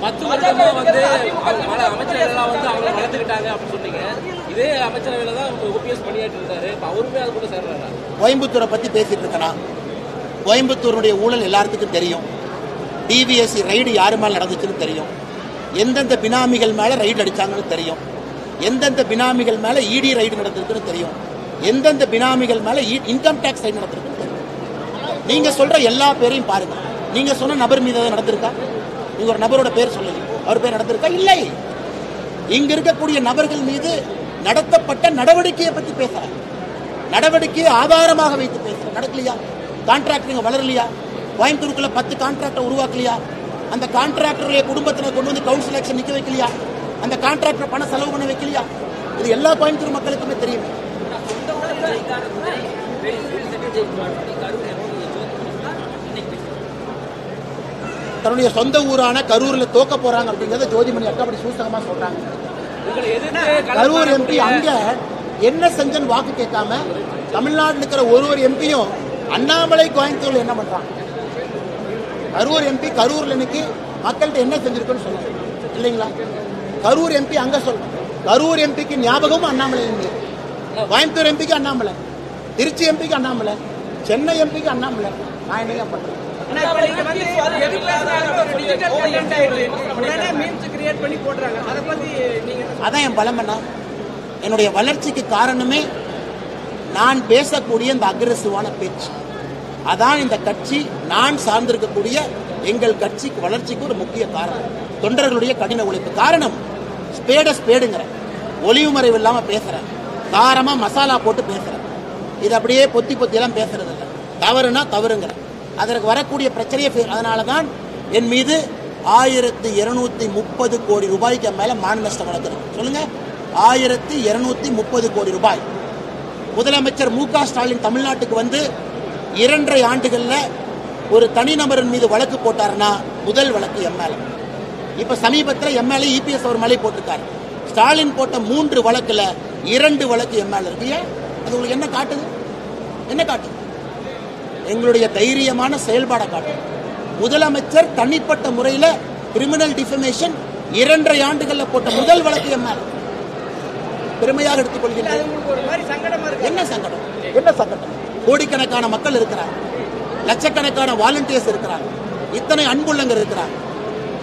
10 வருடமா வந்து அமைச்சர்கள் வந்து அவங்க வளர்த்துக்கிட்டாங்க அப்படின்னு சொன்னீங்க. இதே அமைச்சரவையில தான் ஓபிஎஸ் பணியாற்றி இருந்தாரு. இப்ப அவருமே அது கூட சேர்றாரா? கோயம்புத்தூரை பத்தி பேசிட்டு இருக்கலாம். கோயம்புத்தூருடைய ஊழல் எல்லாத்துக்கும் தெரியும். டிவிஎஸ்சி ரைடு யாரு மேல நடந்துச்சுன்னு தெரியும். எந்தெந்த பினாமிகள் மேல ரைடு அடிச்சாங்கன்னு தெரியும். எந்தெந்த பினாமிகள் மேல இடி ரைடு நடந்திருக்குன்னு தெரியும். எந்தெந்த பினாமிகள் மேல இன்கம் டாக்ஸ் ரைடு நடந்திருக்குன்னு தெரியும். நீங்க சொல்ற எல்லா பேரையும் பாருங்க. நீங்க சொன்ன நபர் மீது நடந்திருக்கா? நீங்க ஒரு நபரோட பேர் சொல்லுங்க. அவர் பேர் நடந்திருக்கா? இல்லை. இங்க இருக்கக்கூடிய நபர்கள் மீது நடத்தப்பட்ட நடவடிக்கையை பத்தி பேசுறாங்க. நடவடிக்கையை ஆதாரமாக வைத்து பேசுறாங்க. நடக்கலையா? கான்ட்ராக்டர் வளரலையா? கோயம்புத்தூருக்குள்ள 10 கான்ட்ராக்டர் உருவாக்கலையா? அந்த கான்ட்ராக்டருடைய குடும்பத்தினர் கொண்டு வந்து கவுன்சில் எலெக்ஷன் நிக்க வைக்கலையா? அந்த கான்ட்ராக்டர் பணம் செலவு பண்ண வைக்கலையா? இது எல்லா கோயம்புத்தூர் மக்களுக்குமே தெரியும். தன்னுடைய சொந்த ஊரான கரூர்ல தோக்க போறாங்க அப்படிங்கறத ஜோதிமணி அக்கா அப்படி சூசகமா சொல்றாங்க. கரூர் எம்பி அங்க என்ன செஞ்சன் வாக்கு கேட்காம தமிழ்நாட்டில் இருக்கிற ஒரு எம்பியும் அண்ணாமலை கோயம்புத்தூர்ல என்ன பண்றாங்க? கரூர் எம்பி கரூர்ல இன்னைக்கு மக்கள்கிட்ட என்ன செஞ்சிருக்குன்னு சொல்லுங்க இல்லைங்களா? கரூர் எம்பி அங்க சொல்றோம். கரூர் எம்பிக்கு ஞாபகமும் அண்ணாமலை எம்பி, கோயம்புத்தூர் எம்பிக்கு அண்ணாமலை, திருச்சி எம்பிக்கு அண்ணாமலை, சென்னை எம்பிக்கு அண்ணாமலை. நான் என்ன பண்றேன்? அதான் என் பலம். என்ன என்னுடைய வளர்ச்சிக்கு காரணமே நான் பேசக்கூடிய இந்த அக்ரெசிவான பேச்சு. அதான் இந்த கட்சி நான் சார்ந்திருக்கக்கூடிய எங்கள் கட்சிக்கு வளர்ச்சிக்கு ஒரு முக்கிய காரணம். தொண்டர்களுடைய கடின உழைப்பு காரணம். ஸ்பேடுங்கிற ஒளிவு மறைவு இல்லாம பேசுறேன். காரமா மசாலா போட்டு பேசுறேன். இது அப்படியே பொத்தி எல்லாம் பேசுறது இல்லை. தவறுனா தவறுங்கிற அதற்கு வரக்கூடிய பிரச்சனையை. அதனாலதான் என் மீது 1230 கோடி ரூபாய்க்கு மேல மான நஷ்டம் வழங்குது. சொல்லுங்க, 1230 கோடி ரூபாய். முதலமைச்சர் மு.க. ஸ்டாலின் தமிழ்நாட்டுக்கு வந்து 2.5 ஆண்டுகள்ல ஒரு தனிநபரின் மீது வழக்கு போட்டாருன்னா முதல் வழக்கு எம்எல்ஏ. இப்ப சமீபத்தில் எம்எல்ஏ இபிஎஸ் அவர் மேலே போட்டிருக்காரு. ஸ்டாலின் போட்ட 3 வழக்குல 2 வழக்கு எம்எல்ஏ இருக்கு. அது உங்களுக்கு என்ன காட்டுது? என்ன காட்டுது? எங்களுடைய தைரியமான செயல்பாடை காட்டுது. முதலமைச்சர் தனிப்பட்ட முறையில் கிரிமினல் டிஃபமேஷன் 2.5 ஆண்டுகள்ல போட்ட முதல் வழக்கு எம்எல்ஏ. பெருமையாக எடுத்துக்கொள்கிறேன். என்ன சங்கடம்? என்ன சங்கடம்? கோடிக்கணக்கான மக்கள் இருக்கிறாங்க, லட்சக்கணக்கான வாலண்டியர்ஸ் இருக்கிறாங்க, இத்தனை அன்புள்ளங்க இருக்கிறாங்க.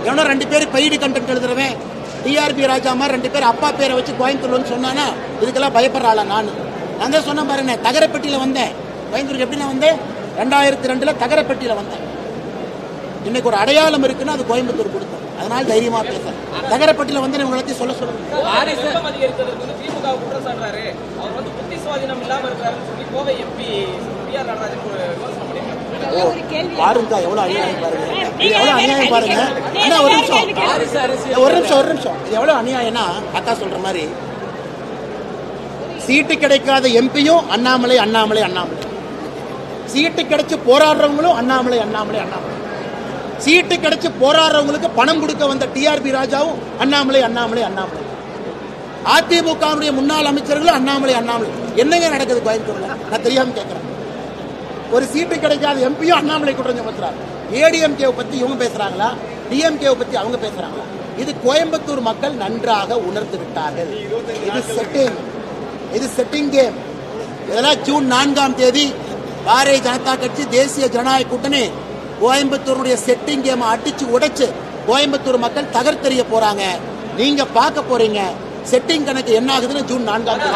எவனோ 2 பேர் பெய்டு கண்டென்ட் எழுதுறவன் டிஆர்பி ராஜா மாதிரி 2 பேர் அப்பா பேரை வச்சு கோயம்புத்தூர்னு சொன்னானா இதுக்கெல்லாம் பயப்படுறாளா? நான் தான் சொன்ன பாருங்க, தகரப்பட்டியில வந்தேன். கோயம்புத்தூருக்கு எப்படி நான் வந்தேன்? 2002 தகரப்பட்டியில வந்தேன். இன்னைக்கு ஒரு அடையாளம் இருக்குன்னா அது கோயம்புத்தூர் கொடுத்தேன். அதனால தைரியமா பேசுறேன். தகரப்பட்டியில வந்து உங்களை சொல்ல சொல்லுங்க. பாருங்க எவ்வளவு அநியாயம் பாருங்க. எவ்வளவு அநியாயம் பாருங்க. ஒரு நிமிஷம் எவ்வளவு அநியாயம்னா அக்கா சொல்ற மாதிரி சீட்டு கிடைக்காத எம்பியும் அண்ணாமலை. சீட்டு கிடைச்சு போராடுறவங்களும் அண்ணாமலை. சீட்டு கிடைச்சு போராடுறவங்களுக்கு பணம் கொடுக்க வந்த டிஆர்பி ராஜாவும் அண்ணாமலை. அதிமுக முன்னாள் அமைச்சர்களும் அண்ணாமலை. என்னங்க நடக்குது கோயம்புத்தூர்ல? நான் தெரியாம கேட்கிறேன். ஒரு சீட்டு கிடைக்காத எம்பியும் அண்ணாமலை குற்றம் சுமத்துறாங்க. ஏடிஎம்கேவை பத்தி இவங்க பேசுறாங்களா? டிஎம்கேவை பத்தி அவங்க பேசுறாங்களா? இது கோயம்புத்தூர் மக்கள் நன்றாக உணர்ந்து விட்டார்கள். இது செட்டிங் கேம். இதெல்லாம் ஜூன் 4ஆம் தேதி பாரதிய ஜனதா கட்சி தேசிய ஜனநாயக கூட்டணி கோயம்புத்தூருடைய செட்டிங் கேம் அடிச்சு உடைச்சு கோயம்புத்தூர் மக்கள் தகர்த்தெறிய போறாங்க. நீங்க பார்க்க போறீங்க செட்டிங் கணக்கு என்ன ஆகுதுன்னு ஜூன் 4ஆம் தேதி.